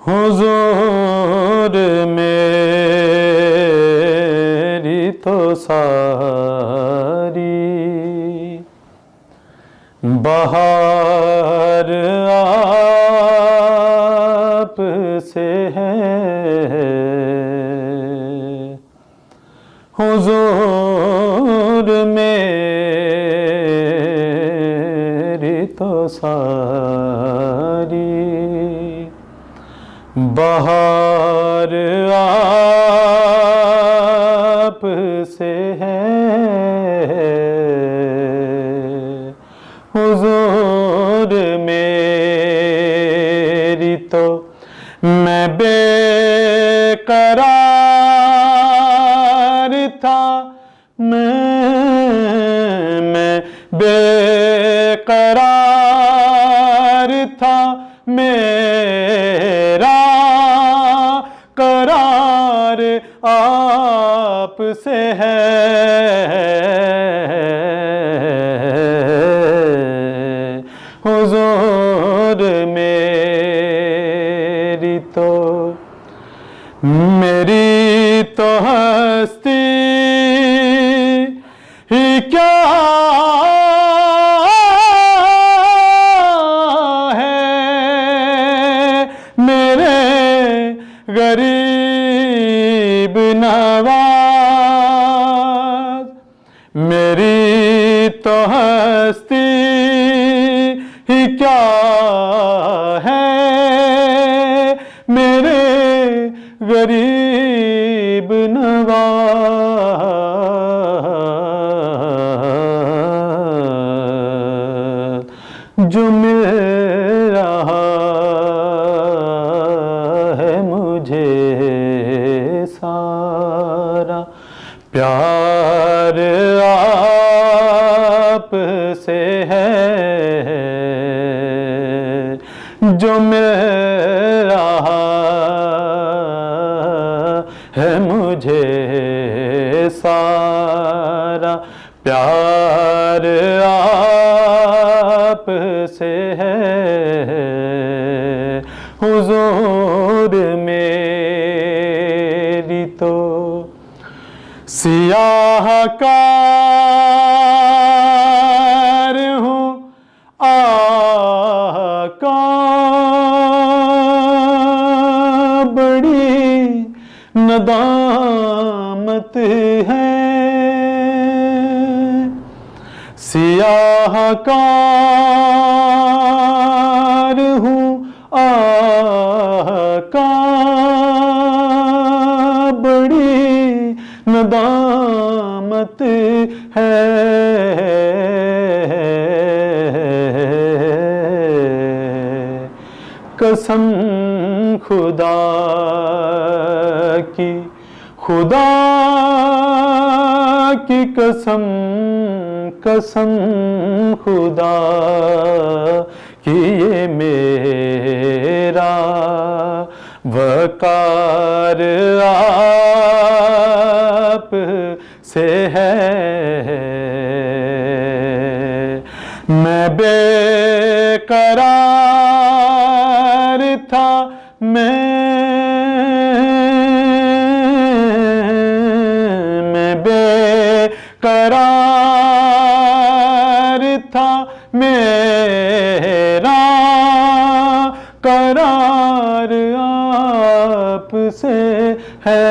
हुजूर मेरी तो सारी बहार आप से है। हुजूर मेरी तो सारी बहार आप से है। हुजूर मेरी तो मैं बेकरार था, मैं बेकरार था, मेरा करार आप से है। हुजूर मेरी तो हस्ती ही क्या है, मेरे गरीब नवाज। मेरी तो हस्ती ही क्या है, मेरे गरीब नवाज। जो मिल रहा है मुझे सारा प्यार आप से है। जो मिल रहा है मुझे सारा प्यार आप से है। हुजूर मेरी तो सियाहकार हूँ आका, बड़ी नदामत है। सियाहकार हूँ आका, बड़ी नदामत है। कसम खुदा की, खुदा की कसम, कसम खुदा की ये मेरा वकार आप से है। मैं बेकरार था, मैं बेकरार था, मेरा करार आप से है।